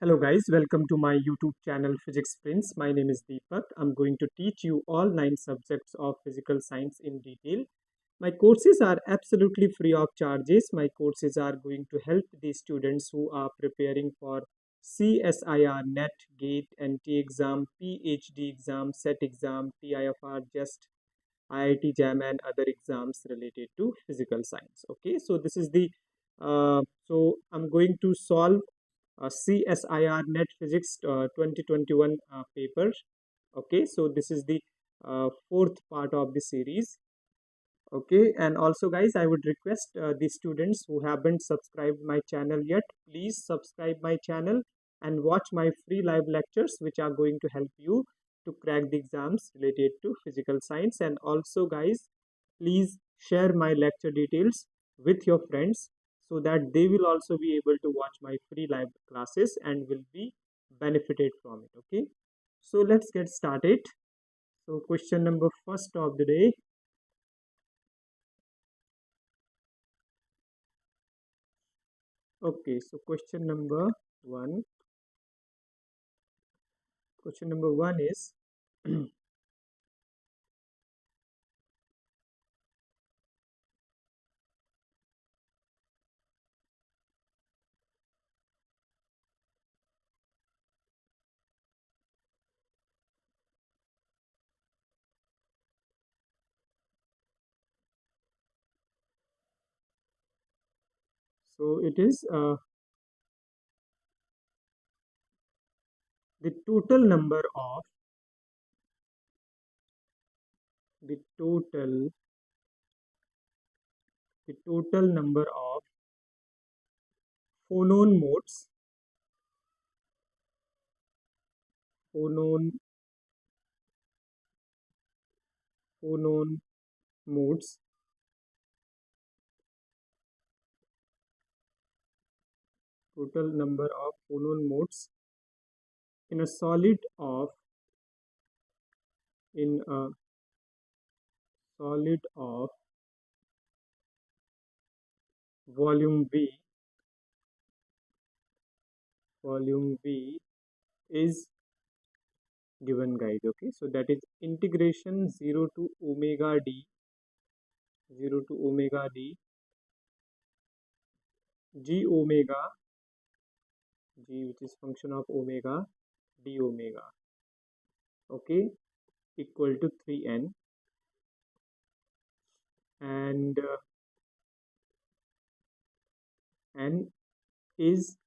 Hello guys, welcome to my YouTube channel Physics Prince. My name is Deepak. I'm going to teach you all 9 subjects of physical science in detail. My courses are absolutely free of charges. My courses are going to help the students who are preparing for CSIR, NET, GATE, NT exam, PhD exam, SET exam, TIFR, Jest, IIT-Jam and other exams related to physical science. Okay, so this is the I'm going to solve CSIR Net Physics 2021 paper. Okay, so this is the fourth part of the series. Okay, and also guys, I would request the students who haven't subscribed my channel yet, please subscribe my channel and watch my free live lectures which are going to help you to crack the exams related to physical science. And also guys, please share my lecture details with your friends so that they will also be able to watch my free live classes and will be benefited from it. Okay, so let's get started. So question number first of the day. Okay, so one. Question number one is so it is the total number of the total number of phonon modes phonon phonon modes total number of phonon modes in a solid of in a solid of volume V is given guys. Okay, so that is integration 0 to omega d 0 to omega d g omega g, which is function of omega, d omega, okay, equal to 3n, and n is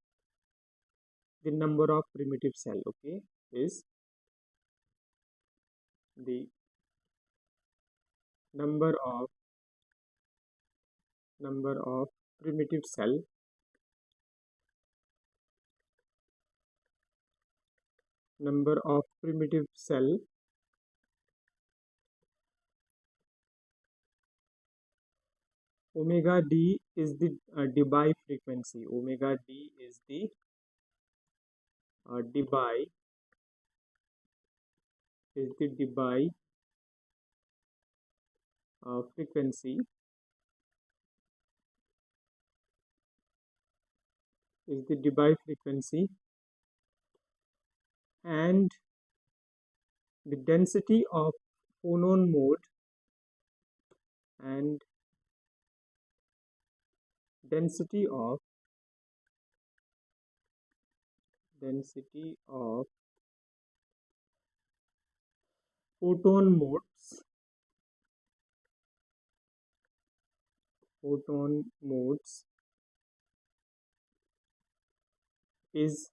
the number of primitive cell. Okay, is the number of primitive cell number of primitive cell omega d is the Debye frequency. Omega d is the Debye frequency is the Debye frequency, and the density of phonon mode and density of photon modes is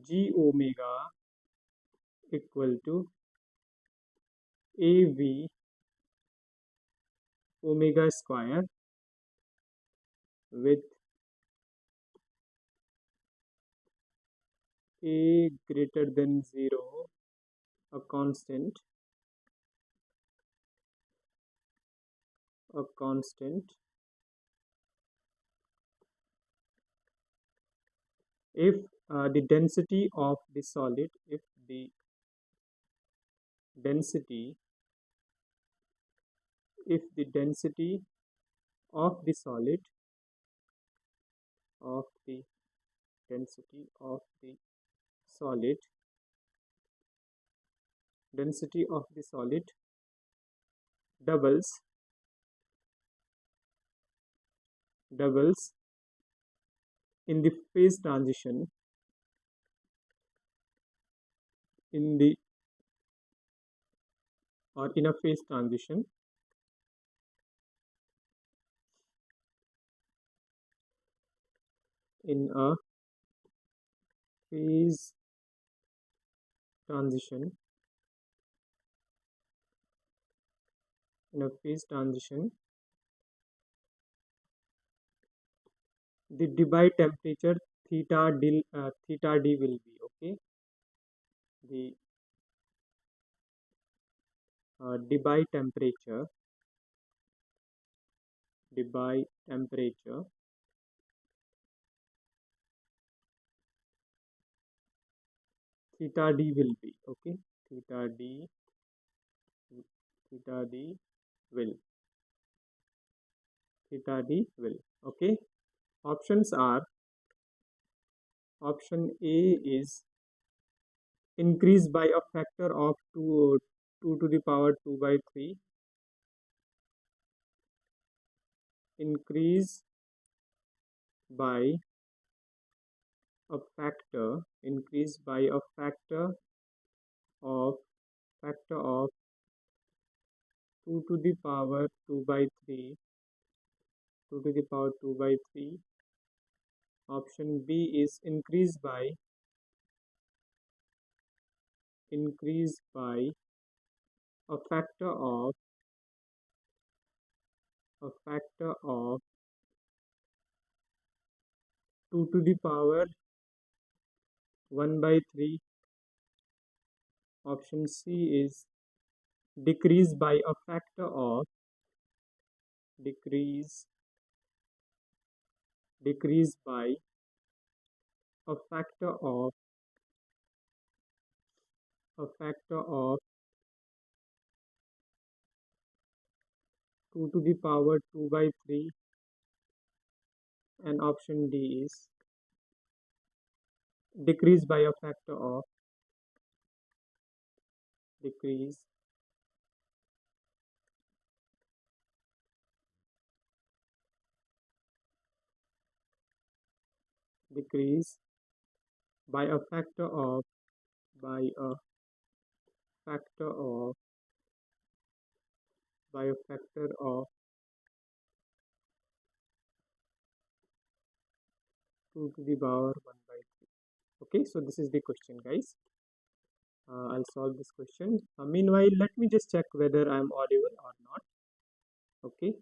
g omega equal to av omega square with a greater than 0, a constant if the density of the solid if the density of the solid of the density of the solid doubles in the phase transition in the or in a phase transition in a phase transition the Debye temperature theta d will be okay. The Debye temperature theta d will be okay. Theta d will okay. Options are: option A is increase by a factor of 2 to the power 2 by 3, increase by a factor of 2 to the power 2 by 3, Option B is increase by a factor of 2 to the power 1 by 3. Option C is decrease by a factor of decrease by a factor of 2 to the power 2 by 3, and option D is decrease by a factor of decrease by a factor of 2 to the power 1 by 3. Okay, so this is the question, guys. I'll solve this question. Meanwhile, let me just check whether I'm audible or not. Okay.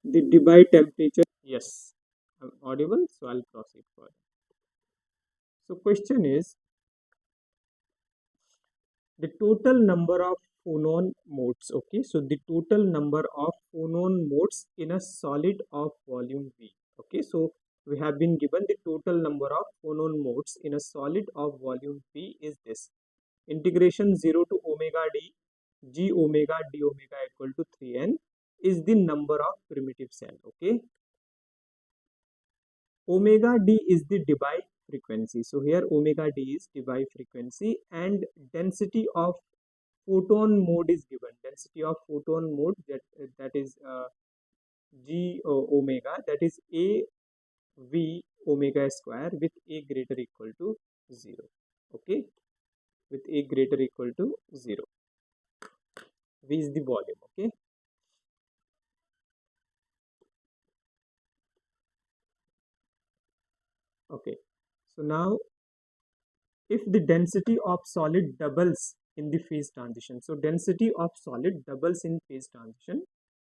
The Debye temperature. Yes, I'm audible, so I'll proceed further. So question is the total number of phonon modes. Okay, so the total number of phonon modes in a solid of volume V. Okay, so we have been given the total number of phonon modes in a solid of volume V is this: integration 0 to omega d g omega d omega equal to 3n is the number of primitive cell. Okay, omega d is the Debye frequency. So here omega d is Debye frequency, and density of photon mode is given. Density of photon mode that is g omega, that is a v omega square with a greater equal to 0. Okay, with a greater equal to 0. V is the volume. Okay, okay. So now if the density of solid doubles in the phase transition, so density of solid doubles in phase transition,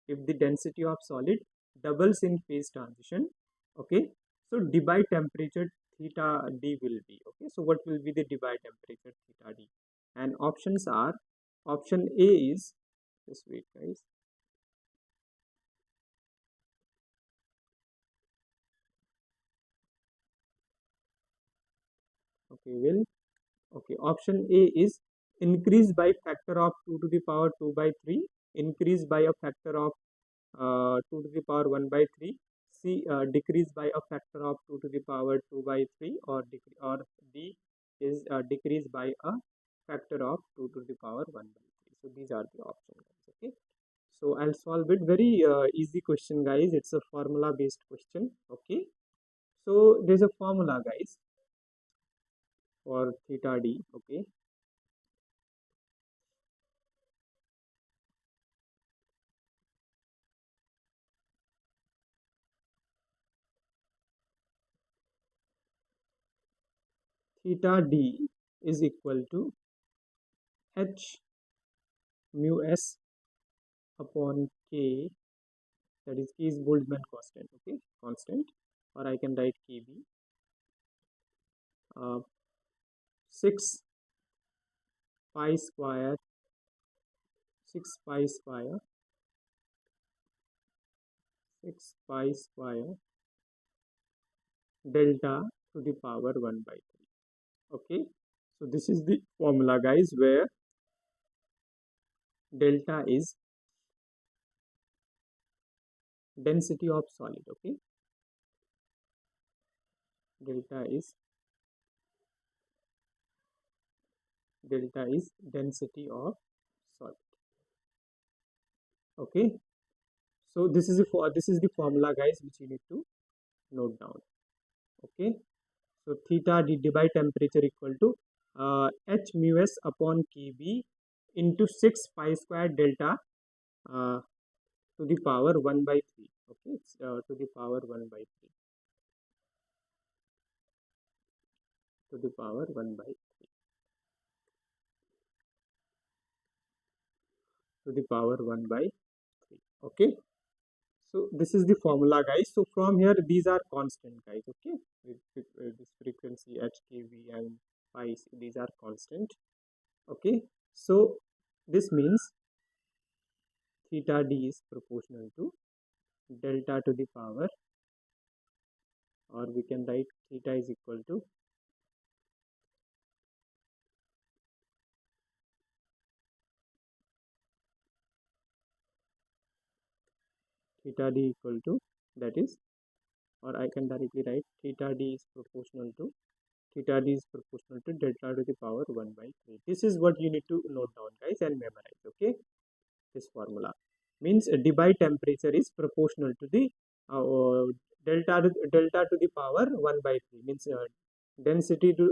if the density of solid doubles in phase transition, okay, so Debye temperature theta d will be okay. So what will be the Debye temperature theta d? And options are: option A is, just wait guys, okay, option A is increase by factor of 2 to the power 2 by 3, increase by a factor of 2 to the power 1 by 3, C decrease by a factor of 2 to the power 2 by 3, or D is decrease by a factor of 2 to the power 1 by 3. So these are the options, guys. Okay. So I'll solve it. Very easy question, guys. It's a formula based question. Okay. So there's a formula, guys, for theta D. Okay. Theta D is equal to H mu S upon K, that is K is Boltzmann constant, okay, constant, or I can write KB, 6 pi square, 6 pi square, 6 pi square delta to the power 1 by 3, okay. So this is the formula, guys, where delta is density of solid, okay, delta is density of solid, okay. So this is the formula, guys, which you need to note down, okay. So theta d by temperature equal to H mu S upon Kb into 6 pi square delta uh, to the power 1 by 3, okay. It's to the power 1 by 3, to the power 1 by 3, to the power 1 by 3, okay. So this is the formula, guys. So from here these are constant, guys, okay. This frequency H, Kb and pi, these are constant, okay. So this means theta d is proportional to delta to the power, or we can write theta is equal to theta d equal to, that is, or I can directly write theta d is proportional to delta to the power 1 by 3. This is what you need to note down, guys, and memorize, okay. This formula means d by temperature is proportional to the delta to the power 1 by 3, means density to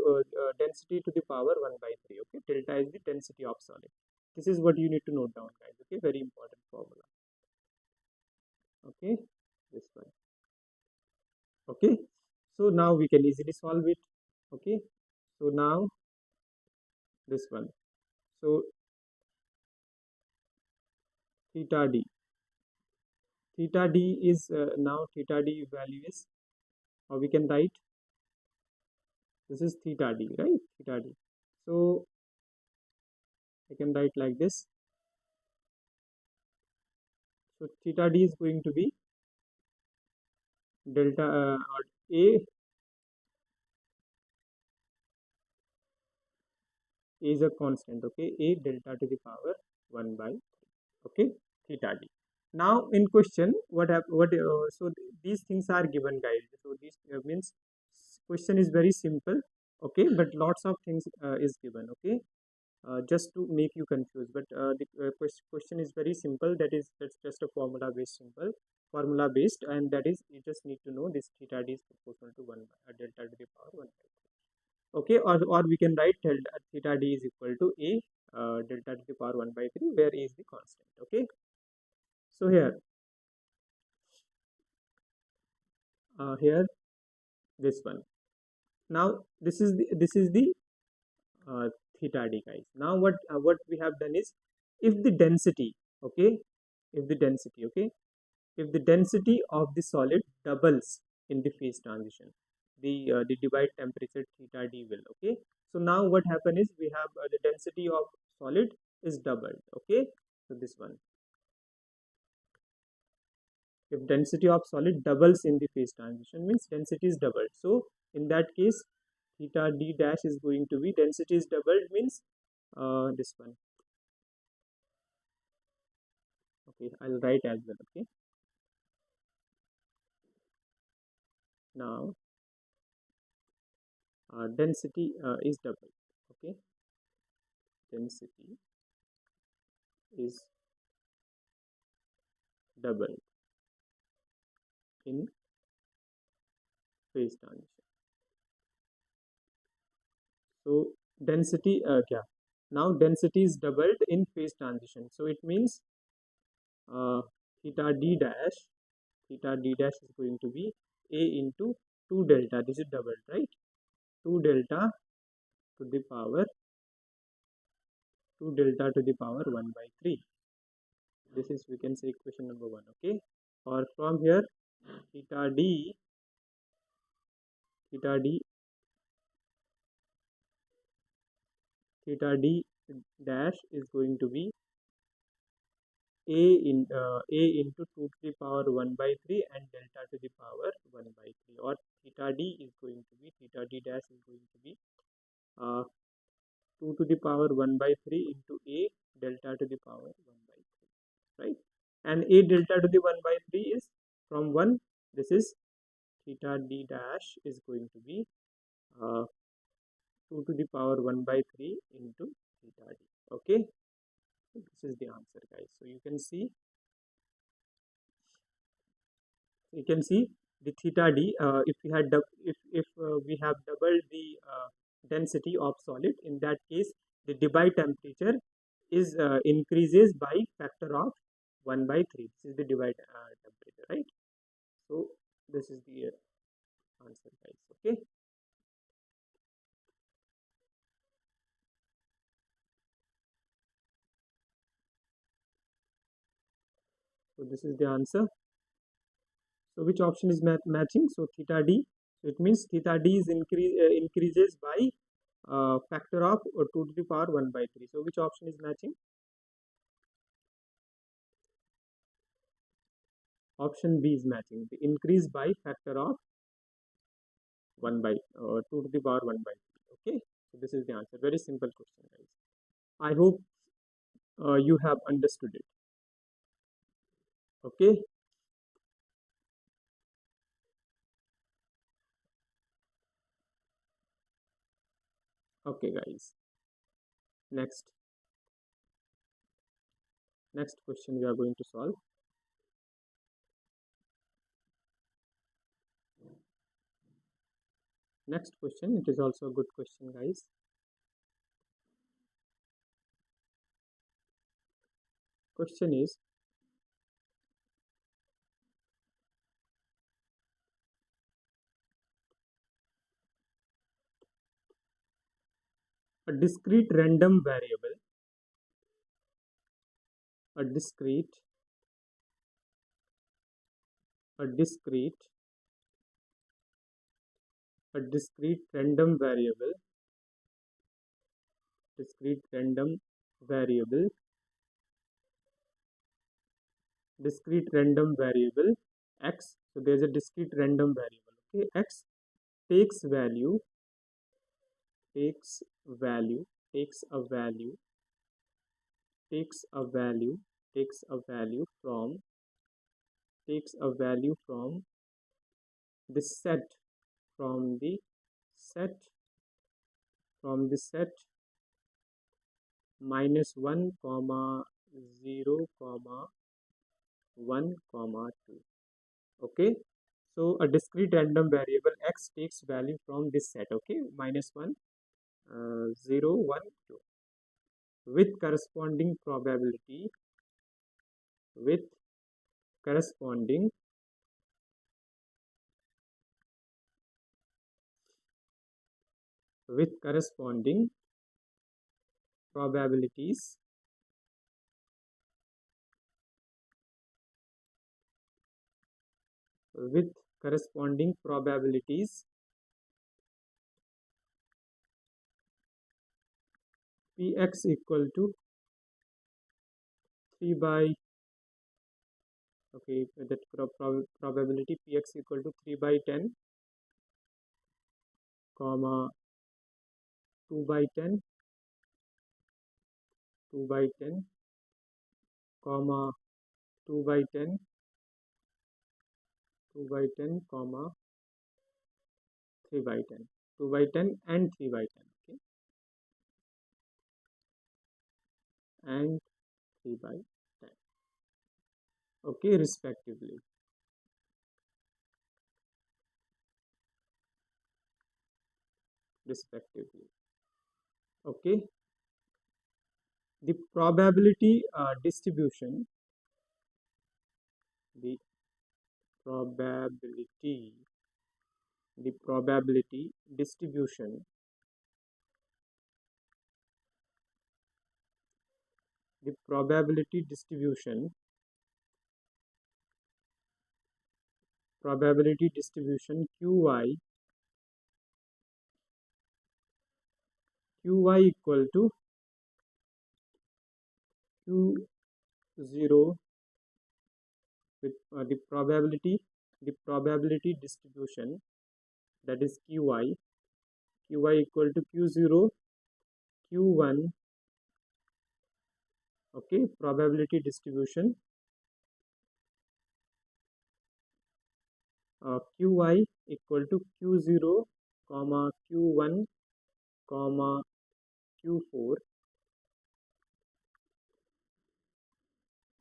the power 1 by 3, okay. Delta is the density of solid. This is what you need to note down, guys, okay. Very important formula, okay. This one, okay. So now we can easily solve it, okay. So now this one, so theta d, is now theta d value is, or we can write, this is theta d, right, theta d. So I can write like this. So theta d is going to be delta or a is a constant, okay. A delta to the power 1 by 3, okay, theta d. Now in question, so these things are given, guys. So this means question is very simple, okay, but lots of things is given, okay. Just to make you confused, but the question is very simple. That's just a formula based, and that is, you just need to know this theta d is proportional to 1 by delta to the power 1 by 3, okay. Or we can write theta d is equal to a delta to the power 1 by 3, where a is the constant, okay. So here this one. Now this is the uh, theta d, guys. Now what we have done is, if the density, okay, if the density, okay, if the density of the solid doubles in the phase transition, the divide temperature theta d will, okay. So now what happen is, we have the density of solid is doubled, okay. So this one, if density of solid doubles in the phase transition, means density is doubled. So in that case, theta d dash is going to be, density is doubled means this one, okay. I'll write as well, okay. Now density is doubled. Okay, density is doubled in phase transition. So density, yeah. Now density is doubled in phase transition. So it means uh, theta d dash is going to be a into 2 delta. This is doubled, right? 2 delta to the power 1 by 3. This is, we can say, equation number 1. Okay, or from here theta d theta d theta d dash is going to be a into 2 to the power 1 by 3 and delta to the power 1 by 3, or theta d is going to be theta d dash is going to be 2 to the power 1 by 3 into a delta to the power 1 by 3, right? And a delta to the 1 by 3 is from 1. This is theta d dash is going to be 2 to the power 1 by 3 into theta d. Okay, this is the answer, guys. So you can see the theta d, if we had if we have doubled the density of solid, in that case the Debye temperature is increases by factor of 1 by 3. This is the Debye temperature, right? So this is the answer, guys. Okay, so this is the answer. So which option is matching? So theta d. So it means theta d is increases by factor of 2 to the power 1 by 3. So which option is matching? Option B is matching. The increase by factor of 1 by 2 to the power 1 by 3. Okay, so this is the answer. Very simple question, guys. I hope you have understood it. Okay, okay, guys. Next question we are going to solve. Next question, it is also a good question, guys. Question is, a discrete random variable, a discrete a discrete a discrete random variable x. So there's a discrete random variable, okay, x takes value takes value takes a value takes a value takes a value from the set from the set -1 comma 0 comma 1 comma 2. Okay, so a discrete random variable x takes value from this set, okay, -1 0 1 2, with corresponding probability with corresponding probabilities with corresponding probabilities px equal to 3 by, okay, that probability px equal to 3 by 10 comma 2 by 10 comma 2 by 10 comma 3 by 10, 2 by 10 and 3 by 10, okay, and 3 by 10, okay, respectively. Okay, the probability distribution, the probability distribution, the probability distribution qy equal to q0 with the probability distribution, that is qy equal to q0, q1, okay, probability distribution qy equal to q0 comma q1 comma q4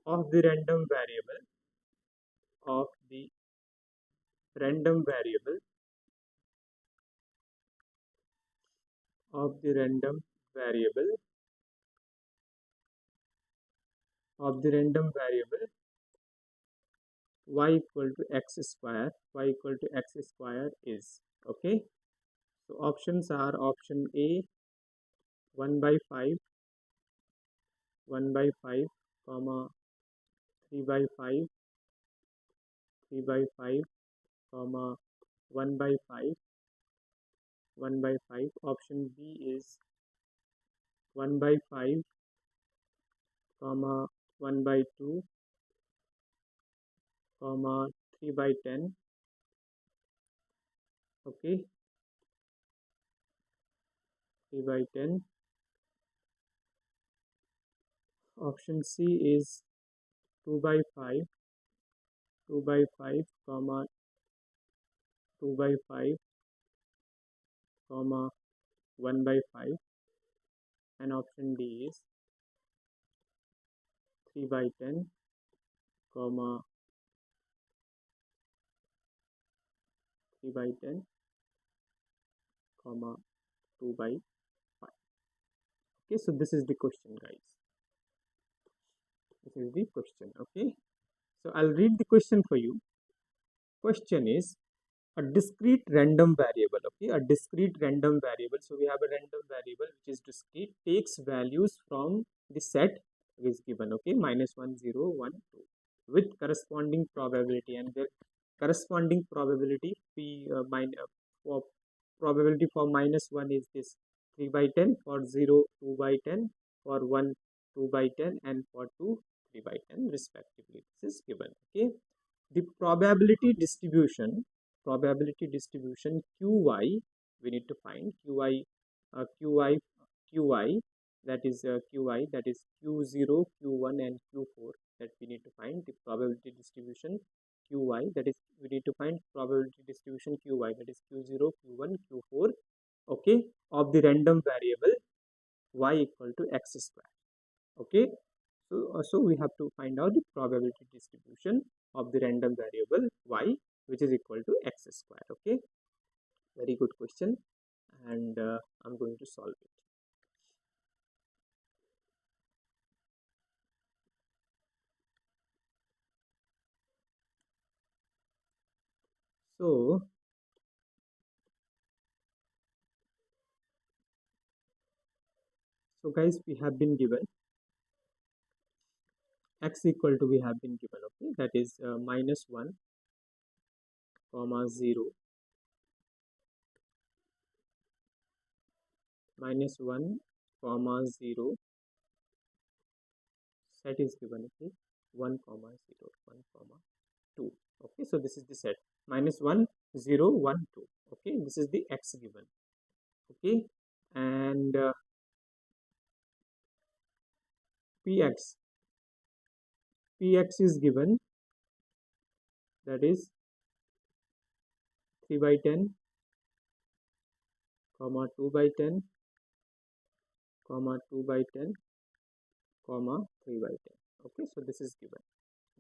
of the random variable of the random variable of the random variable of the random variable y equal to x square is, okay. So options are option A 1 by 5, 1 by 5 comma 3 by 5, 3 by 5 comma 1 by 5, 1 by 5. Option B is 1 by 5 comma 1 by 2 comma 3 by 10, okay, 3 by 10. Option C is 2 by 5, 2 by 5 comma 2 by 5 comma 1 by 5, and option D is 3 by 10 comma 3 by 10 comma 2 by 5. Okay, so this is the question, guys. This is the question, okay. So I'll read the question for you. Question is, a discrete random variable, okay, a discrete random variable. So we have a random variable which is discrete, takes values from the set is given, okay, -1 0 1 2 with corresponding probability, and the corresponding probability for probability for -1 is this 3 by 10, for 0 2 by 10, for 1 2 by 10, and for 2 3 by 10 respectively. This is given, okay. The probability distribution qy, we need to find qy, that is q0, q1 and q4, that we need to find the probability distribution qy, that is we need to find probability distribution qy, that is q0, q1, q4, okay, of the random variable y equal to x square, okay. So we have to find out the probability distribution of the random variable y, which is equal to x square, okay. Very good question, and I'm going to solve it. So guys, we have been given x equal to, we have been given, okay, that is -1 comma 0, -1 comma 0, set is given, okay, 1 comma 0 1 comma 2, okay. So this is the set, -1 0 1 2, okay. This is the x given, okay, and px is given, that is 3 by 10, comma 2 by 10, comma 2 by 10, comma 3 by 10. Okay, so this is given.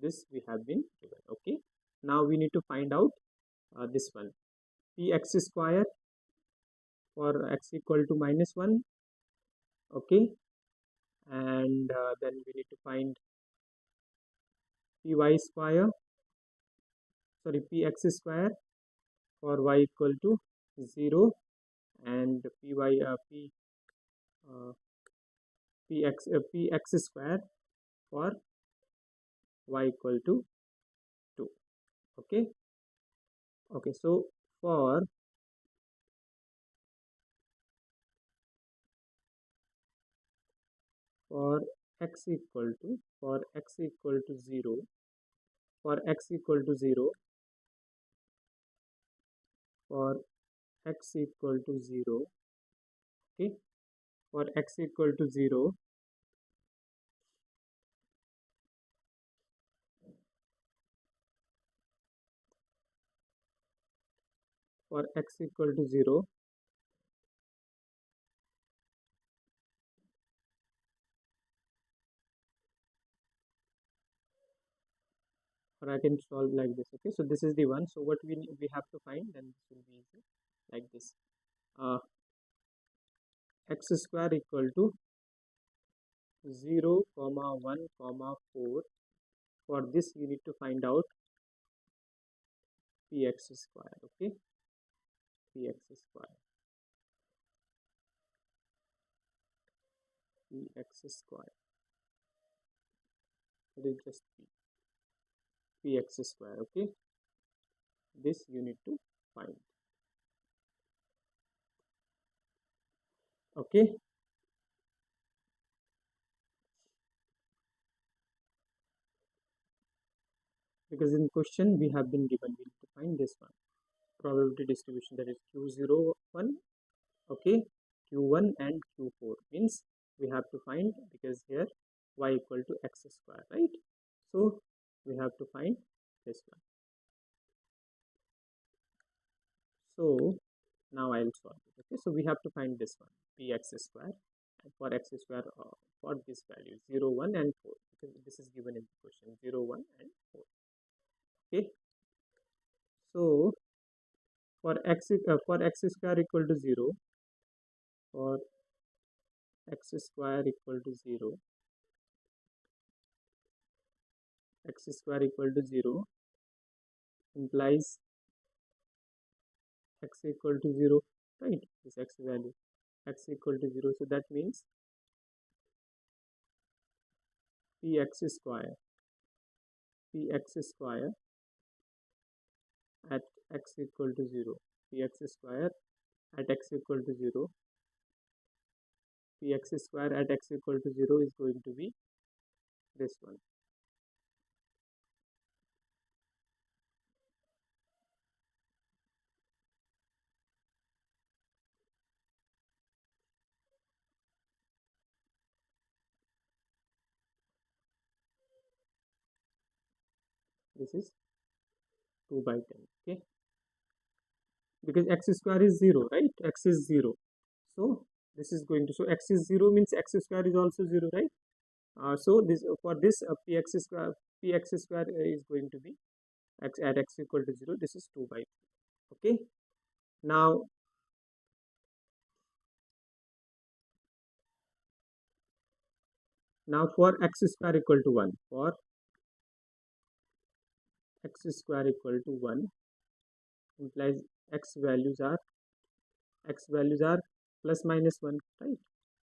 This we have been given. Okay, now we need to find out this one, px square for x equal to -1. Okay, and then we need to find py square, sorry, px square for y equal to 0, and px square for y equal to 2. Okay, okay, so for x equal to 0, for x equal to 0, for x equal to 0, okay, for x equal to 0, for x equal to 0, or I can solve like this. Okay, so this is the one. So what we have to find, then this will be easy like this. X square equal to 0, 1, 4. For this you need to find out px square. Okay, px square, px square, it is just px square. Okay, this you need to find. Okay, because in question we have been given, we need to find this one, probability distribution, that is q01, okay, q1 and q4, means we have to find, because here y equal to x square, right? So we have to find this one. So now I'll solve it. Okay, so we have to find this one, px square, and for x square for this value 0, 1 and 4, because this is given in the question, 0, 1 and 4. Okay, so for x square equal to 0, for x square equal to 0, x square equal to 0 implies x equal to 0, right? This x value, x equal to 0, so that means px square at x equal to 0, px square at x equal to 0, px square at x equal to 0 is going to be this one. This is 2 by 10. Okay, because x square is 0, right? X is 0, so this is going to, so x is 0 means x square is also 0, right? So this, for this px square is going to be x at x equal to 0, this is 2 by 3. Okay, now for x square equal to 1, for x square equal to 1 implies x values are plus minus 1, right?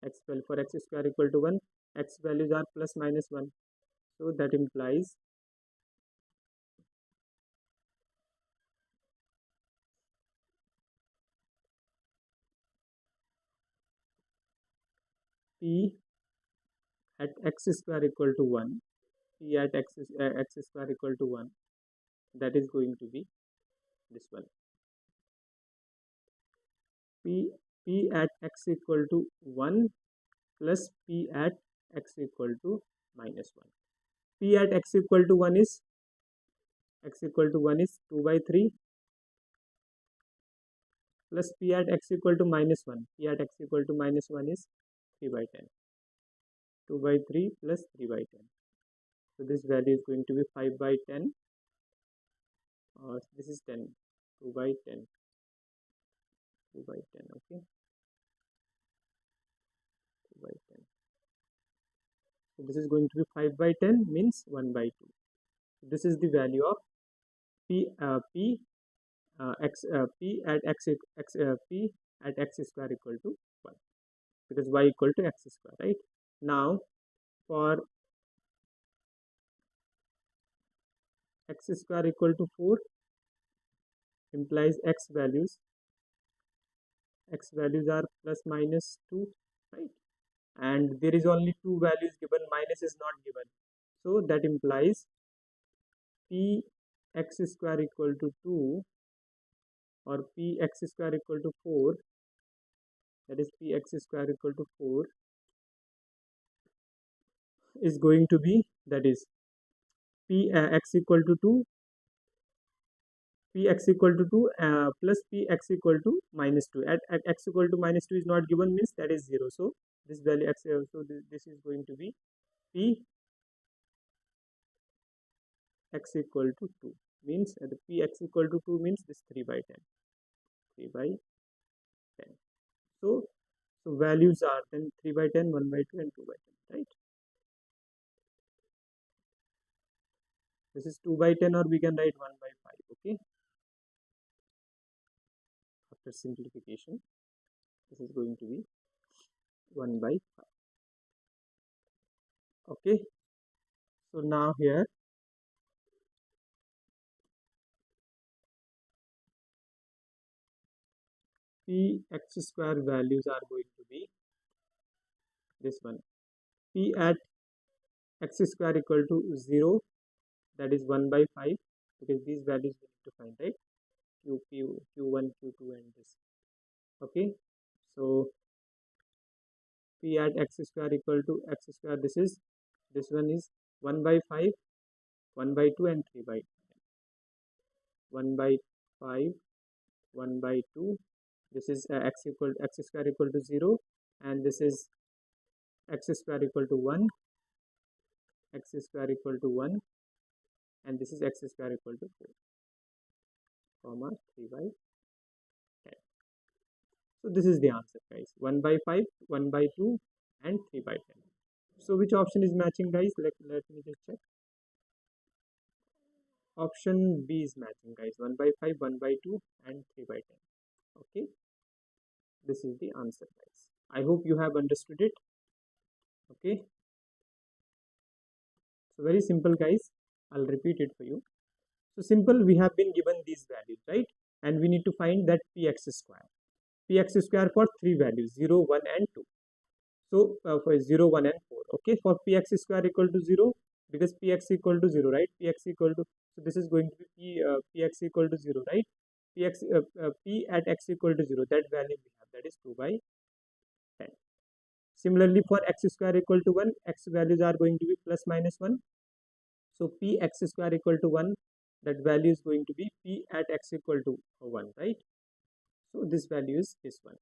X value for x square equal to 1, x values are plus minus 1, so that implies p at x square equal to 1, p at x square equal to 1, that is going to be this one, p at x equal to 1 plus p at x equal to minus 1. P at x equal to 1 is 2 by 3, plus p at x equal to minus 1. P at x equal to minus 1 is 3 by 10. 2 by 3 plus 3 by 10. So this value is going to be 5 by 10. This is 10. 2 by 10. 2 by 10. Okay. 2 by 10. So this is going to be 5 by 10 means 1 by 2. So this is the value of p p at x square equal to 1, because y equal to x square, right? Now for x square equal to 4 implies x values are plus minus 2, right? And there is only 2 values given, minus is not given, so that implies p x square equal to 2 or p x square equal to 4, that is p x square equal to 4 is going to be, that is p x equal to 2, p x equal to 2 plus p x equal to minus 2. At x equal to minus 2 is not given, means that is 0. So this value x, so this is going to be p x equal to 2, means the p x equal to 2 means this 3 by 10. 3 by 10. So values are then 3 by 10, 1 by 2 and 2 by 10, right? This is 2 by 10, or we can write 1 by 5. Okay, after simplification this is going to be 1 by 5. Okay, so now here p x square values are going to be this one. P at x square equal to 0, that is 1 by 5, because these values we need to find, right? q1, q2 and this. Okay, so p at x square equal to x square, this one is 1 by 5, 1 by 2 and 3 by 10. 1 by 5, 1 by 2, this is x square equal to 0, and this is x square equal to 1, x square equal to 1, and this is x square equal to 4, comma 3 by 10. So this is the answer, guys. 1 by 5, 1 by 2 and 3 by 10. So which option is matching, guys? Let me just check. Option B is matching, guys. 1 by 5, 1 by 2 and 3 by 10. Okay, this is the answer, guys. I hope you have understood it. Okay, so very simple, guys. I'll repeat it for you. So simple, we have been given these values, right? And we need to find that px square for 3 values, 0, 1 and 2. So for 0, 1 and 4. Okay, for px square equal to 0, because px equal to 0, right? Px equal to, so this is going to be px equal to 0, right? P at x equal to 0, that value we have, that is 2 by 10. Similarly, for x square equal to 1, x values are going to be plus minus 1. So p x square equal to 1, that value is going to be p at x equal to 1, right? So this value is this one,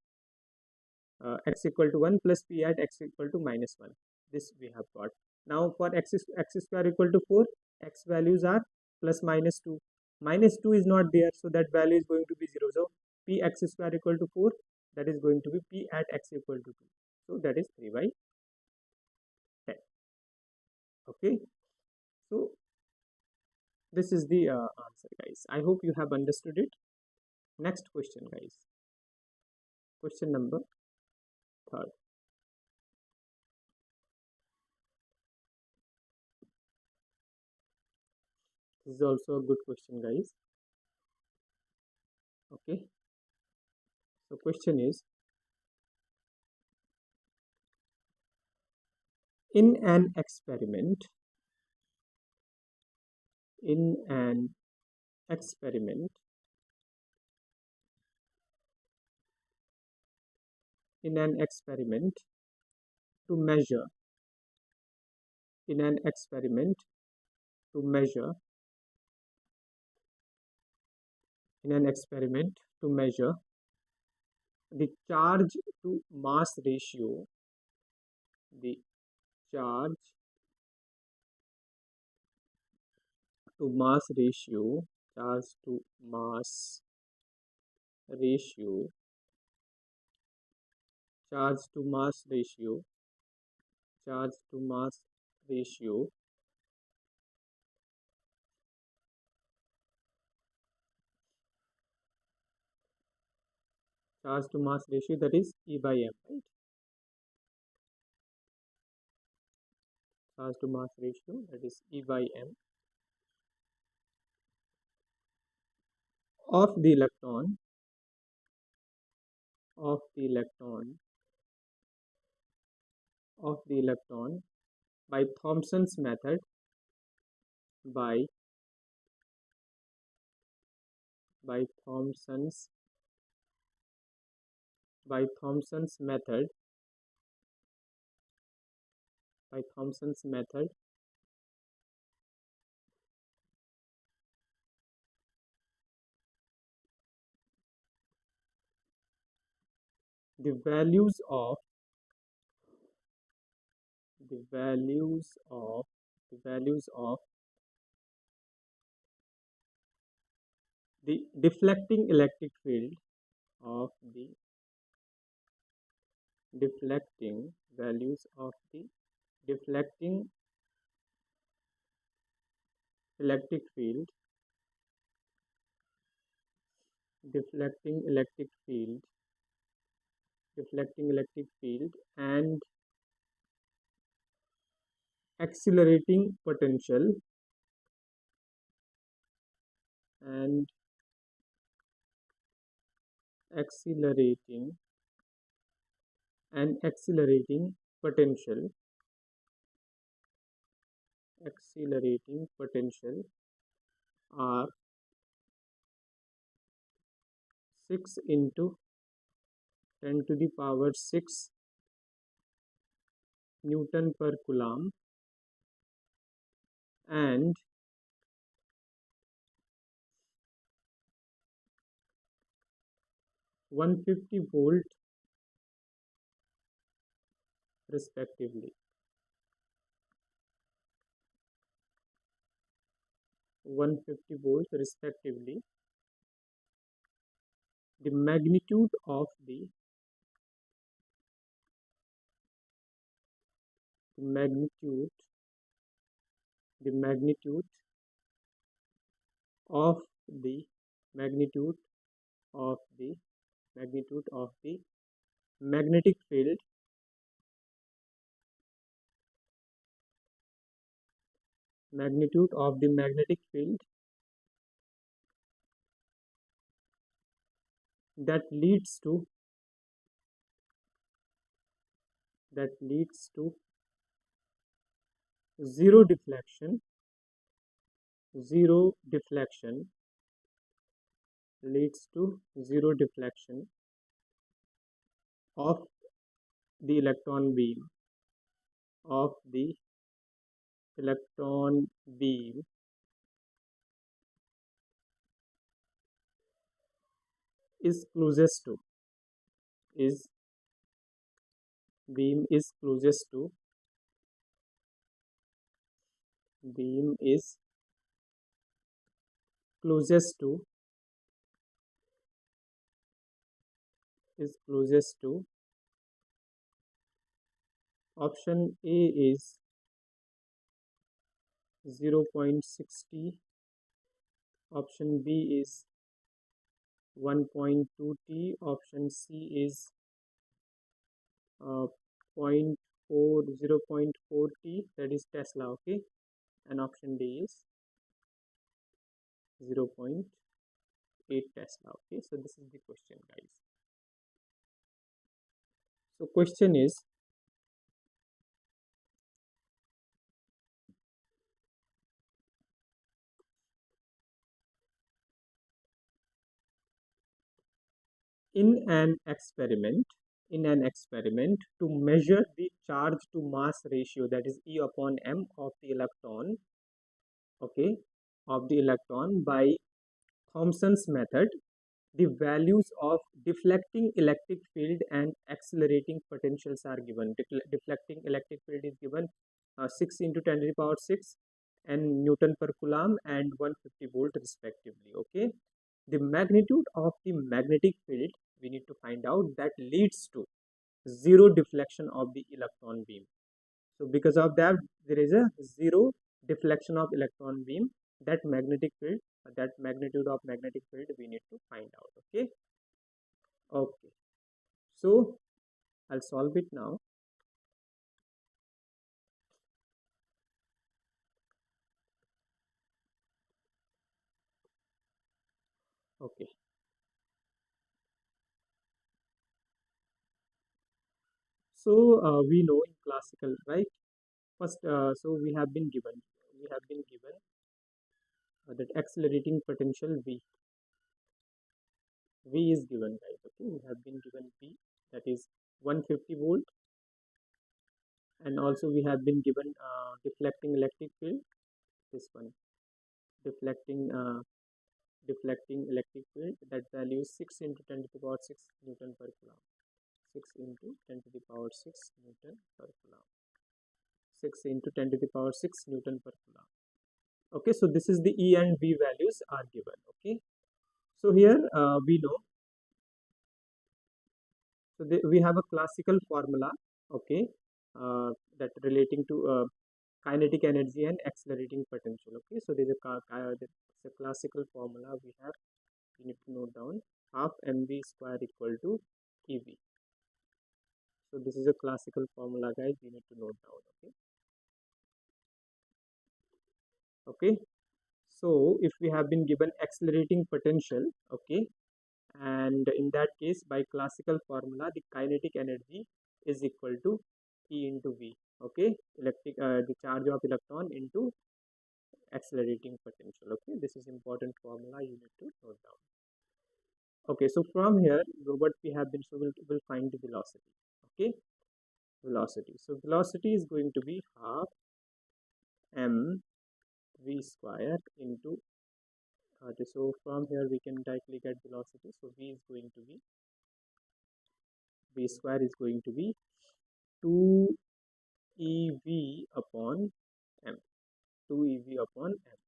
x equal to 1 plus p at x equal to minus 1. This we have got. Now for x square equal to 4, x values are plus minus 2. Minus 2 is not there, so that value is going to be 0. So p x square equal to 4, that is going to be p at x equal to 2. So that is 3 by 10. Okay, so this is the answer, guys. I hope you have understood it. Next question, guys. Question number 3. This is also a good question, guys. Okay, so question is, in an experiment, to measure, to measure the charge to mass ratio, the charge to mass ratio, charge to mass ratio, charge to mass ratio, charge to mass ratio charge to mass ratio, that is E by M, right? Charge to mass ratio, that is E by M of the electron, of the electron, of the electron by Thomson's method, by Thomson's method, by Thomson's method, the values of the values of the values of the deflecting electric field of the deflecting values of the deflecting electric field, deflecting electric field, deflecting electric field and accelerating potential, and accelerating potential, accelerating potential are 6 into 10 to the power 6 Newton per Coulomb and 150 volt respectively. 150 volts respectively. The magnitude of the magnitude of the magnitude of the magnetic field that leads to zero deflection leads to zero deflection of the electron beam is closest to is beam is closest to beam is closest to option A is 0.60, option B is 1.2t, option C is 0.4t, that is Tesla, okay, and option D is 0.8 Tesla, okay. So this is the question, guys. So question is, in an experiment to measure the charge to mass ratio, that is E upon M of the electron, okay, by Thomson's method, the values of deflecting electric field and accelerating potentials are given. Deflecting electric field is given 6 into 10 to the power 6 and Newton per Coulomb and 150 volt respectively. Okay, the magnitude of the magnetic field we need to find out that leads to zero deflection of the electron beam. So because of that, there is a zero deflection of electron beam. That magnetic field, that magnitude of magnetic field, we need to find out. Okay. Okay. So I'll solve it now. Okay. So we know in classical, right? First, so we have been given that accelerating potential V is given, right? Okay, we have been given V, that is 150 volt, and also we have been given deflecting electric field, this one, deflecting deflecting electric field, that value is 6 into 10 to the power 6 Newton per Coulomb. 6 into 10 to the power 6 Newton per Coulomb. 6 into 10 to the power 6 Newton per Coulomb. Okay, so this is the E and V values are given. Okay, so here we know, so we have a classical formula. Okay, that relating to kinetic energy and accelerating potential. Okay, so there's a classical formula we have. You need to note down, half mv square equal to ev. So this is a classical formula, guys. You need to note down. Okay. Okay. So if we have been given accelerating potential, okay, and in that case, by classical formula, the kinetic energy is equal to E into V. Okay, the charge of electron into accelerating potential. Okay, this is important formula, you need to note down. Okay, so from here, what we have been, so we'll find the velocity. Okay, velocity. So velocity is going to be half m v square into so from here we can directly get velocity. So v square is going to be 2 ev upon m, 2 ev upon m,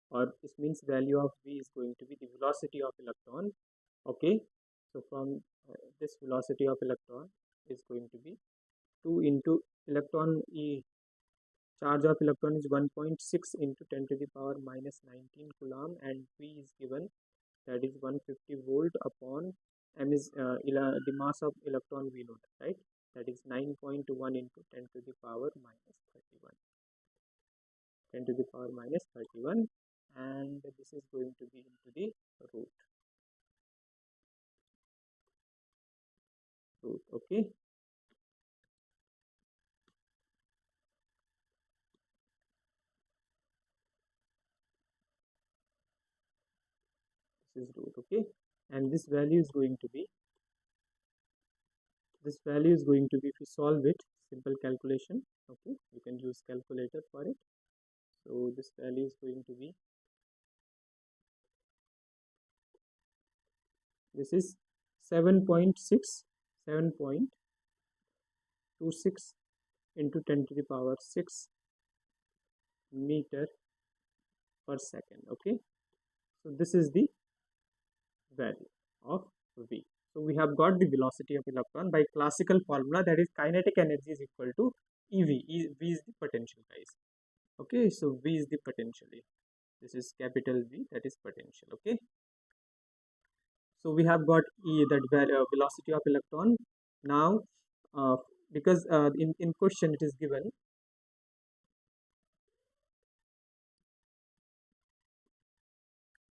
or this means value of v is going to be the velocity of electron. Okay, so from this velocity of electron is going to be 2 into electron e, charge of electron is 1.6 into 10 to the power minus 19 coulomb, and v is given, that is 150 volt upon m is the mass of electron, we know that, right? That is 9.1 into 10 to the power minus 31, 10 to the power minus 31, and this is going to be into the root. Okay, this is root. Okay, and this value is going to be, if you solve it, simple calculation. Okay, you can use calculator for it. So this value is going to be, this is 7.6, 7.26 into 10 to the power 6 meter per second. Okay, so this is the value of v. So we have got the velocity of electron by classical formula, that is kinetic energy is equal to ev. V is the potential, guys. Okay, so v is the potential. This is capital V, that is potential. Okay, so we have got that velocity of electron. Now because in question it is given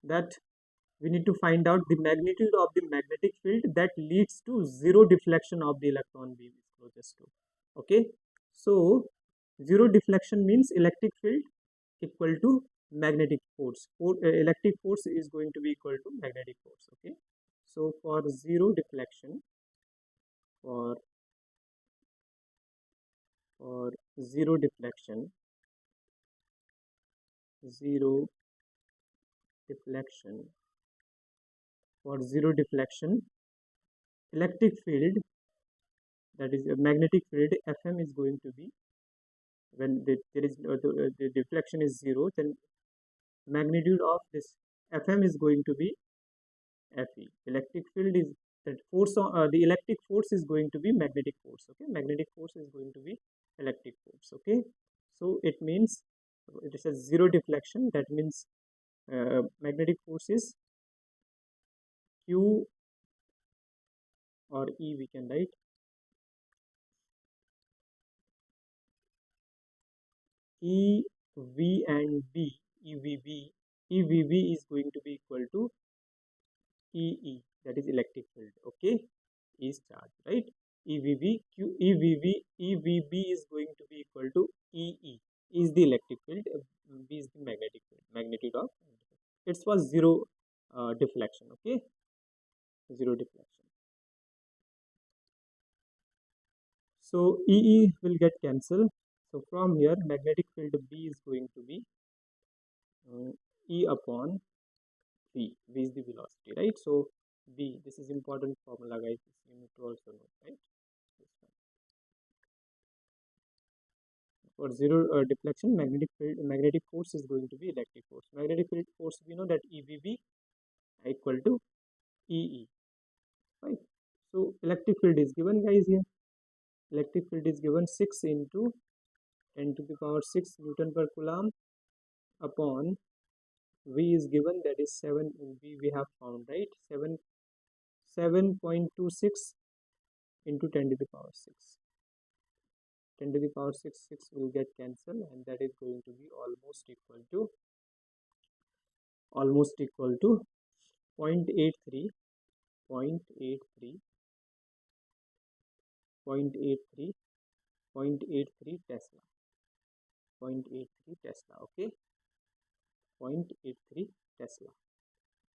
that we need to find out the magnitude of the magnetic field that leads to zero deflection of the electron beam is closest to. Okay, so zero deflection means electric field equal to magnetic force. Electric force is going to be equal to magnetic force. Okay, so for zero deflection, for zero deflection, zero deflection, For zero deflection, electric field, that is a magnetic field, Fm is going to be, when the deflection is zero, then magnitude of this Fm is going to be Fe. Electric field is that force on, the electric force is going to be magnetic force. Okay, magnetic force is going to be electric force. Okay, so it means it is a zero deflection. That means magnetic force is Q or E. We can write E V and B. EVB is going to be equal to EE, that is electric field. Okay, is charge, right? EVB is going to be equal to EE, is the electric field, B is the magnetic field, magnitude of it was zero deflection. Okay, zero deflection. So EE will get cancelled. So from here, magnetic field B is going to be E upon V. V is the velocity, right? So V, this is important formula, guys. You need to also know, right? For zero deflection, magnetic force is going to be electric force. Magnetic field force, we know that EVB equal to EE, right? So electric field is given, guys, here. Electric field is given 6 into 10 to the power 6 Newton per Coulomb upon V is given, that is 7. V we have found, right? 7.26 into 10 to the power 6. 10 to the power 6 will get cancelled, and that is going to be almost equal to 0.83 Tesla. 0.83 Tesla. Okay, 0.83 Tesla.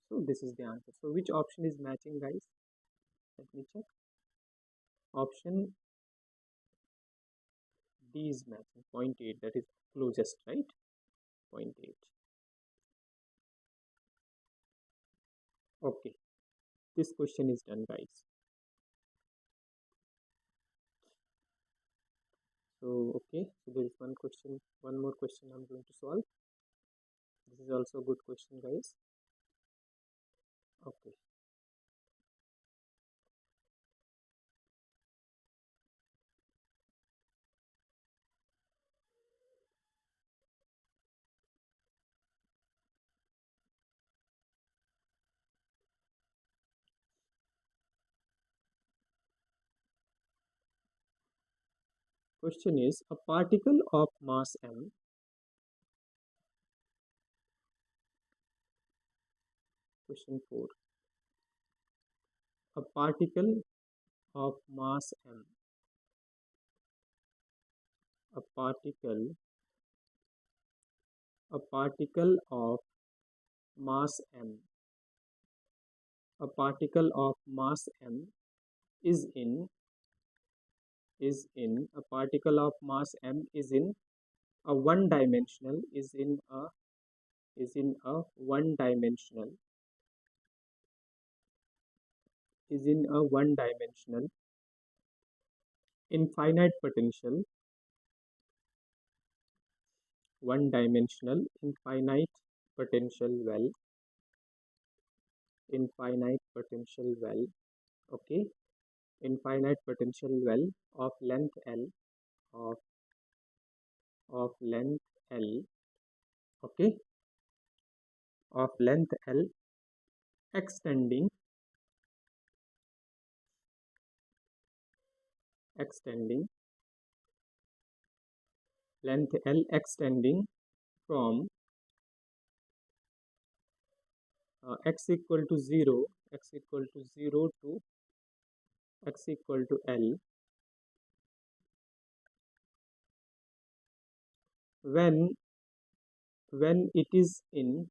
So this is the answer. So which option is matching, guys? Let me check. Option D is matching. 0.8, that is closest, right? 0.8. Okay, this question is done, guys. So okay, so there is one more question I'm going to solve. This is also a good question, guys. Okay, question is, a particle of mass m question 4, a particle of mass m, a particle of mass m, a particle of mass m is in a particle of mass m is in a one dimensional infinite potential infinite potential well, okay, infinite potential well of length L, of length L, okay, of length L, extending length L extending from x equal to 0 to x equal to L, when it is in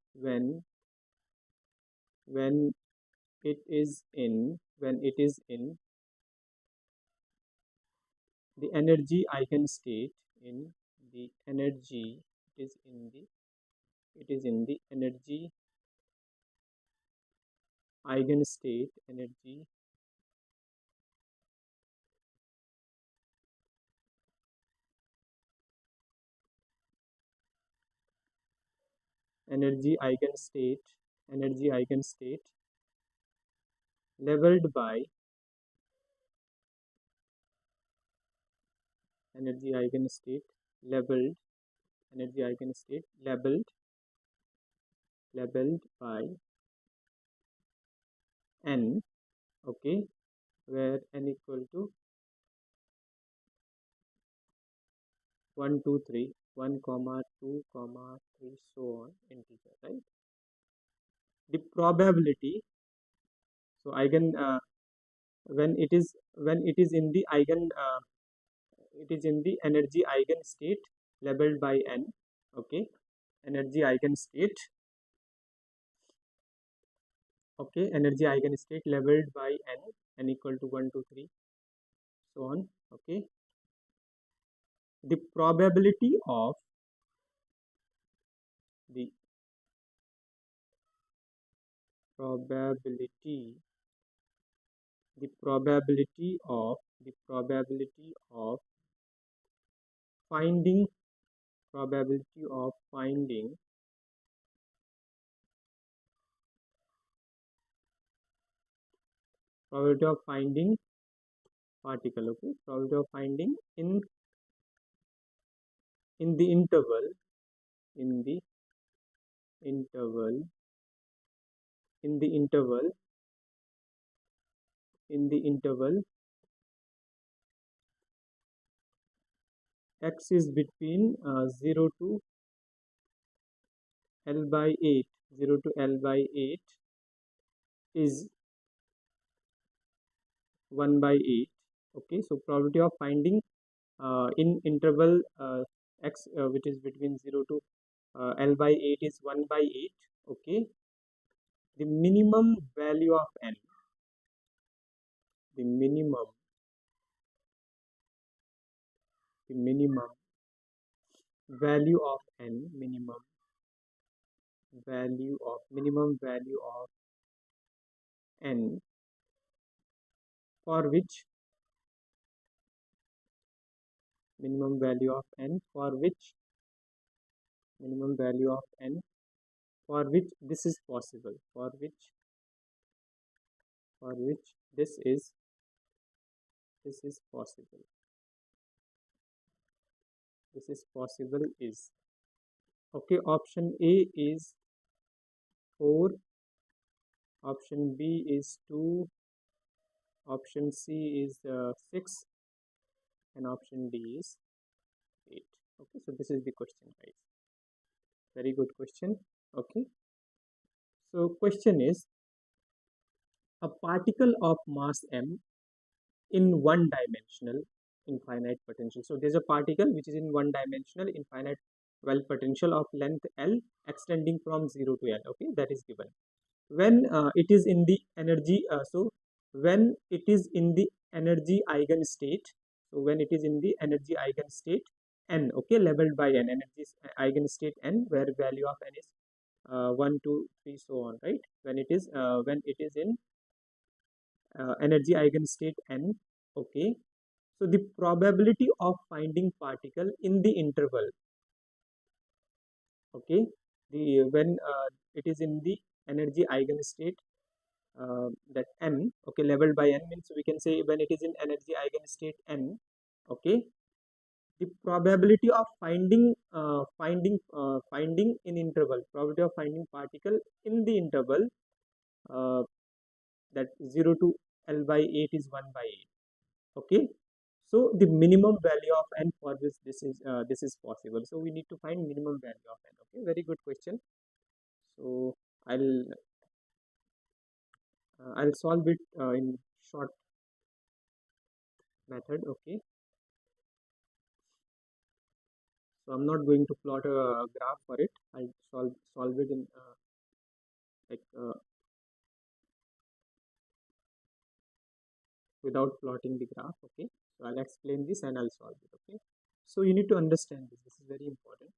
the energy eigenstate in the energy it is in the energy eigenstate, energy eigenstate, energy eigenstate leveled by energy eigenstate leveled energy eigenstate labeled by n, okay, where n equal to 1 2 3 1 comma 2 comma 3 so on integer, right? The probability, so eigen when it is in the eigen it is in the energy eigenstate labeled by n, okay, energy eigenstate, okay, energy eigenstate labeled by n equal to 1 2 3 so on, okay. The probability of the probability the probability of finding probability of finding probability of finding particle, okay, probability of finding in the interval in the interval in the interval in the interval x is between 0 to L by 8, 0 to L by 8 is 1 by 8, okay. So probability of finding in interval x which is between 0 to L by 8 is 1 by 8, okay. The minimum value of n, the minimum value of n, minimum value of n for which minimum value of n for which minimum value of n for which this is possible, for which this is possible, this is possible is, okay. Option A is 4, option B is 2, option C is 6, and option D is 8, okay. So this is the question, guys. Very good question, okay. So question is, a particle of mass m in one dimensional infinite potential. So there's a particle which is in one dimensional infinite well potential of length L extending from 0 to L, okay, that is given. When it is in the energy when it is in the energy eigenstate, so when it is in the energy eigenstate n, okay, labeled by n, energy eigenstate n, where value of n is 1 2 3 so on, right? When it is in energy eigenstate n, okay. So the probability of finding particle in the interval, okay, the when it is in the energy eigenstate that n, okay, labeled by n means we can say when it is in energy eigenstate n, okay, the probability of finding in interval, probability of finding particle in the interval that 0 to L by 8 is 1 by 8, okay. So the minimum value of n for which this is possible, so we need to find minimum value of n, okay. Very good question. So I'll solve it in short method, okay. So I'm not going to plot a graph for it. I'll solve it in like without plotting the graph, okay. So I'll explain this and I'll solve it, okay. So you need to understand this. This is very important.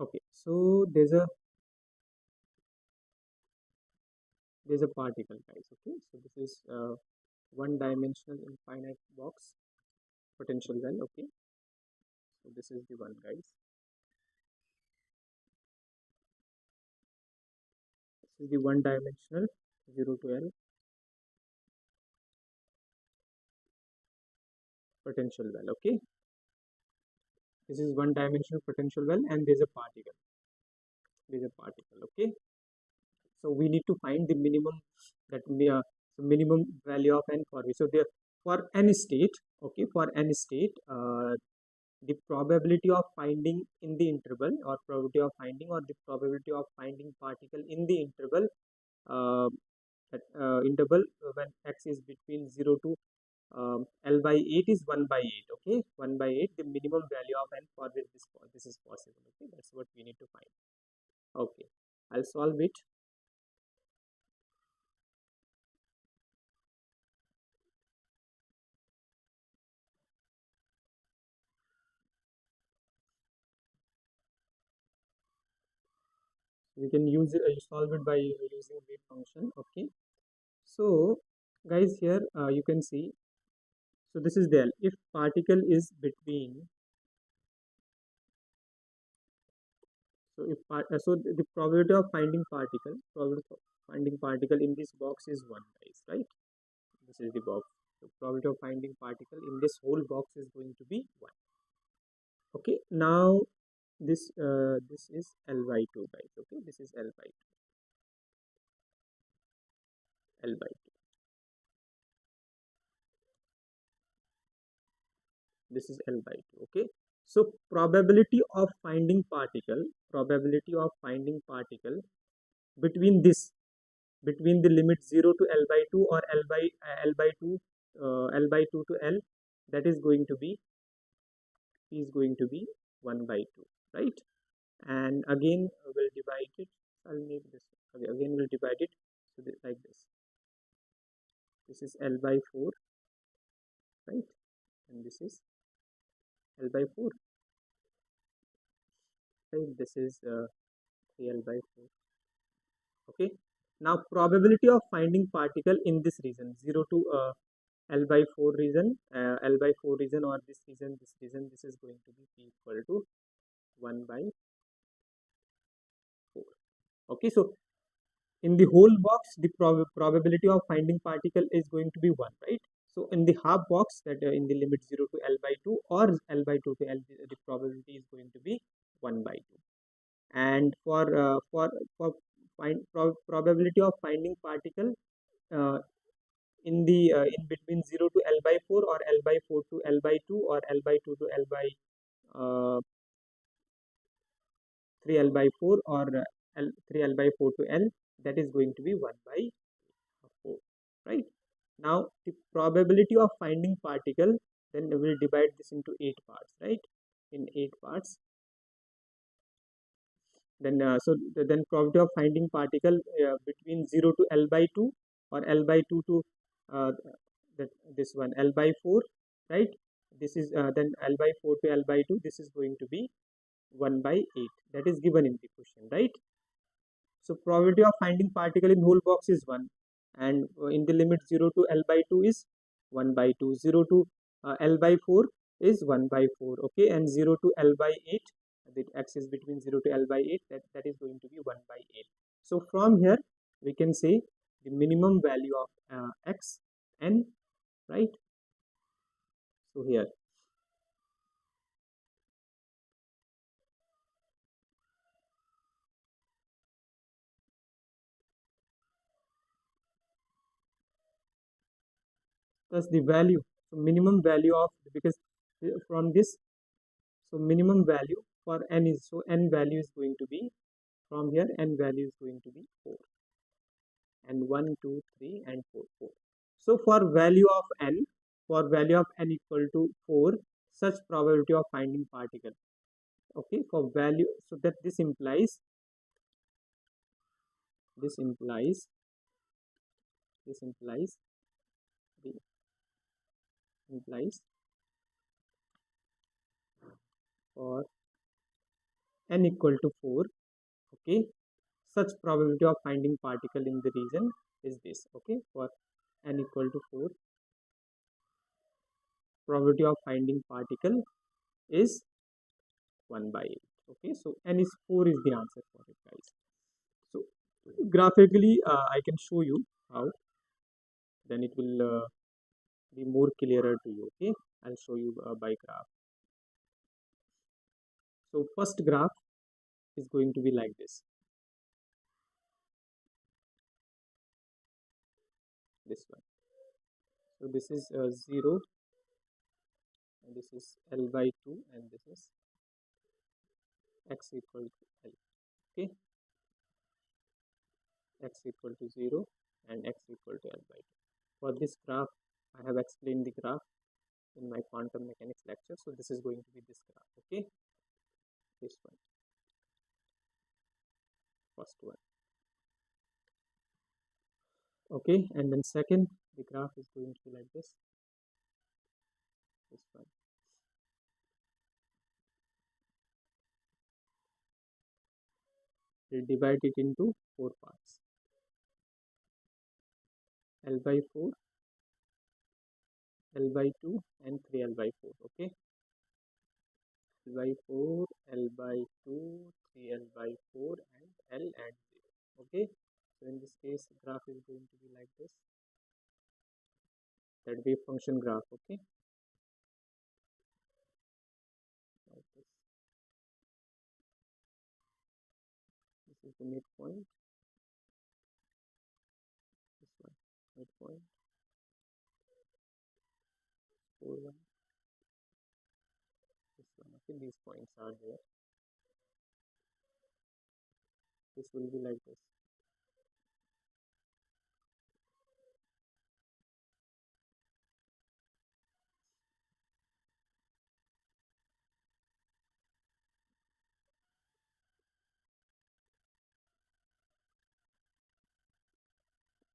Okay. So there's a there's a particle, guys. Okay, so this is one dimensional infinite box potential well. Okay, so this is the one, guys. This is the one dimensional 0 to L potential well. Okay, this is one dimensional potential well, and there's a particle. There's a particle. Okay, so we need to find the minimum, that minimum value of n for v. So there, for any state, okay, for any state, the probability of finding in the interval, or probability of finding, or the probability of finding particle in the interval, uh, interval when x is between 0 to L by 8 is 1 by 8. Okay, 1 by 8, the minimum value of n for which this is possible. Okay, that's what we need to find. Okay, I'll solve it. We can use it, solve it by using wave function. Okay, so guys, here you can see, so this is there. If particle is between, so if so the probability of finding particle in this box is 1, guys, right? This is the box. The probability of finding particle in this whole box is going to be 1. Okay, now this is L by 2, guys. Okay, this is L by 2, L by 2. This is L by 2. Okay, so probability of finding particle between this, between the limit 0 to L by 2, or L by 2 L by 2 to L, that is going to be 1 by 2, right? And again we'll divide it. I'll make this. Okay, again we'll divide it. So this, like this. This is L by 4, right? And this is L by 4, right? This is 3L by 4. Okay. Now probability of finding particle in this region, 0 to L by 4 region, L by 4 region, or this region, this is going to be P equal to 1 by 4. Okay, so in the whole box, the probability of finding particle is going to be 1, right? So in the half box, that in the limit 0 to L by 2 or L by 2 to L, the probability is going to be 1 by 2. And for probability of finding particle uh, in the in between 0 to L by 4, or L by 4 to L by 2, or L by 2 to L by 3L by 4, or 3L by 4 to L, that is going to be 1 by 4, right? Now the probability of finding particle, then we will divide this into 8 parts, right? In 8 parts. Then then probability of finding particle between 0 to L by 2, or L by 2 to this one L by 4, right? This is then L by 4 to L by 2, this is going to be 1 by 8. That is given in the question, right? So probability of finding particle in whole box is 1, and in the limit 0 to L by 2 is 1 by 2, 0 to L by 4 is 1 by 4. Okay, and 0 to L by 8, the axis between 0 to L by 8, that is going to be 1 by 8. So from here we can say the minimum value of x n, right? So here thus the value, so minimum value of, because from this, so minimum value for n is, so n value is going to be, from here n value is going to be 4, and 1 2 3 and 4 4. So for value of n, equal to 4, such probability of finding particle. Okay, for value, so that this implies this implies the implies for n equal to 4, okay, such probability of finding particle in the region is this. Okay, for n equal to 4, probability of finding particle is 1 by 8. Okay, so n is 4 is the answer for it, guys. So graphically I can show you how, then it will be more clearer to you. Okay, I'll show you by graph. So first graph is going to be like this one. So this is 0, and this is L by 2, and this is x equal to L. Okay, x equal to 0 and x equal to L by 2. For this graph, I have explained the graph in my quantum mechanics lecture. So this is going to be this graph. Okay, this one, first one. Okay, and then second, the graph is going to be like this one. We'll divide it into 4 parts: L by 4, L by 2, and 3L by 4. Okay, L by 4, L by 2, 3L by 4, and L and 0. Okay, so in this case, the graph is going to be like this, that wave function graph. Okay, like this. This is the midpoint. This one, midpoint. 4, 1. This one. Okay, these points are there. This will be like this.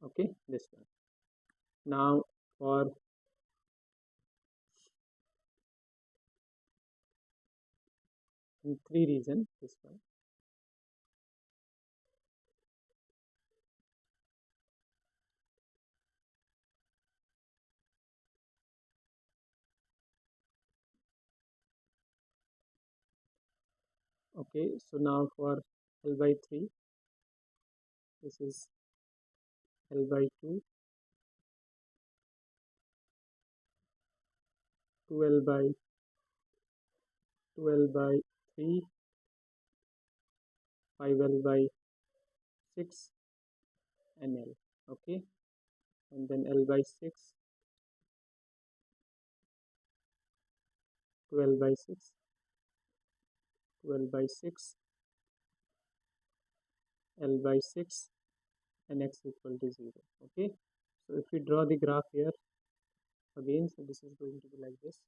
Okay, this one. Now for in 3 region, this one. Okay, so now for L by 3, this is L by 2, 2L by 3, 5L by 6, and L. Okay, and then L by 6, 12 by 6, 12 by 6, L by 6, and x equal to 0. Okay, so if we draw the graph here again, so this is going to be like this.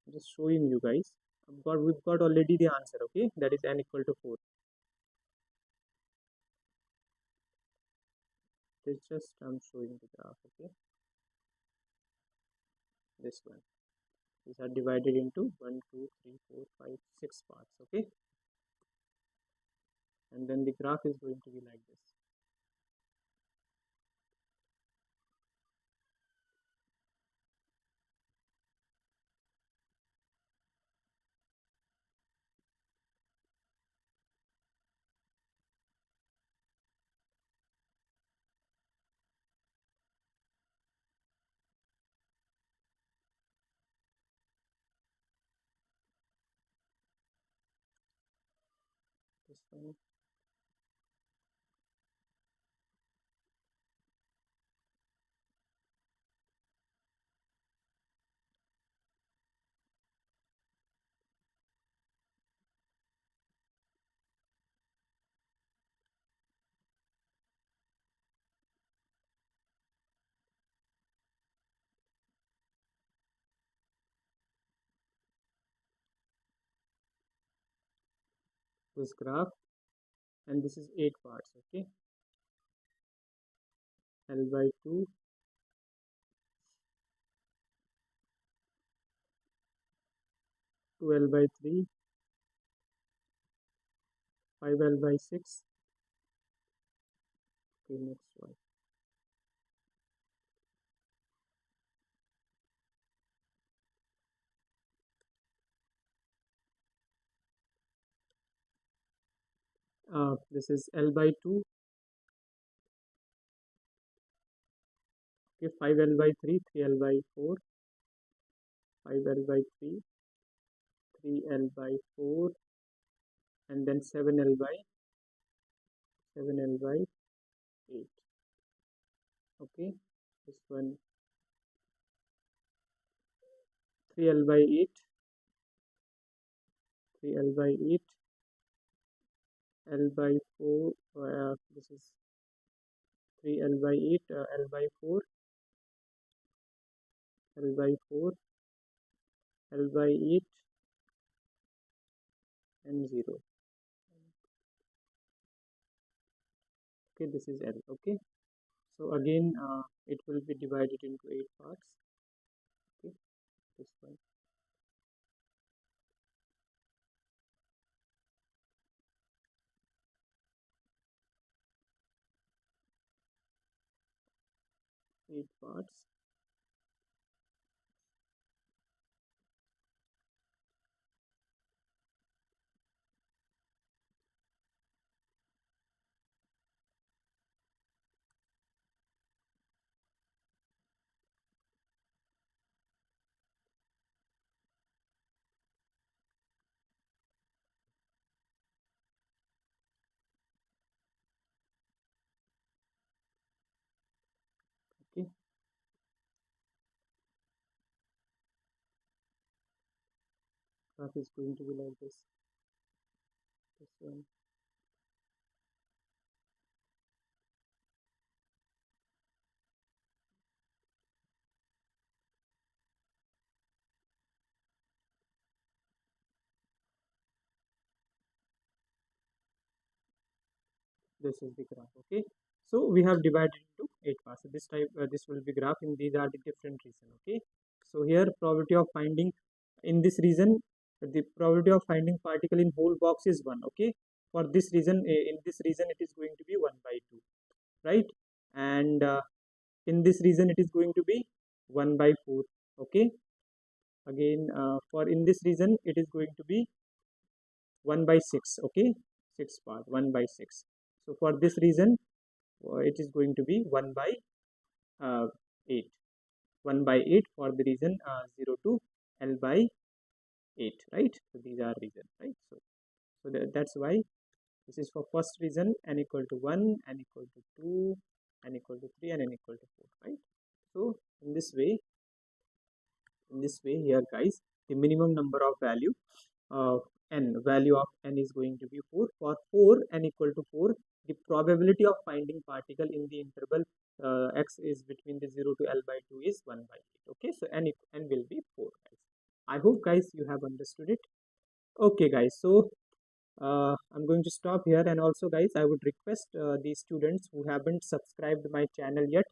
I'm just showing you guys. We've got already the answer. Okay, that is n equal to 4. It's just I'm showing the graph. Okay, this one. These are divided into 1, 2, 3, 4, 5, 6 parts. Okay, and then the graph is going to be like this. This one. This graph, and this is 8 parts. Okay, L by 2, 2L by 3, 5L by 6. Okay, next one. This is L by 2. Okay, 5L by 3, 3L by 4, 5L by 3, 3L by 4, and then 7L by 8. Okay, this one 3L by 8, 3L by 8, L by 4. This is 3L by 8, L by 4, L by 4, L by 8, and 0. Okay, this is L. Okay, so again it will be divided into 8 parts. Okay, this one. Eight parts. Okay, graph is going to be like this. This one. This is the graph. Okay, so we have divided into 8 parts. So this will be graph in these are the different region. Okay, so here probability of finding in this region, the probability of finding particle in whole box is 1. Okay, for this reason, in this region it is going to be 1 by 2, right? And in this region it is going to be 1 by 4. Okay, again for in this region it is going to be 1 by 6. Okay, 6 part, 1 by 6. So for this reason it is going to be 1 by 8, 1 by 8 for the reason 0 to L by 8, right? So these are reasons, right? So that's why this is for first reason n equal to 1, n equal to 2, n equal to 3, and n equal to 4, right? So in this way here guys, the minimum number of value value of n is going to be 4. For 4 n equal to 4, the probability of finding particle in the interval x is between the 0 to L by 2 is 1 by 8. Okay, so n will be 4 guys. I hope guys you have understood it. Okay guys, so I'm going to stop here, and also guys I would request the students who haven't subscribed my channel yet,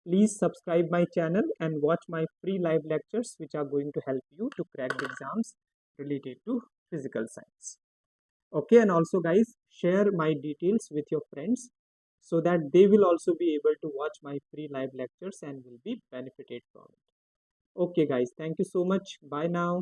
please subscribe my channel and watch my free live lectures which are going to help you to crack the exams related to physical science. Okay, and also guys, share my details with your friends so that they will also be able to watch my free live lectures and will be benefited from it. Okay guys, thank you so much. Bye now.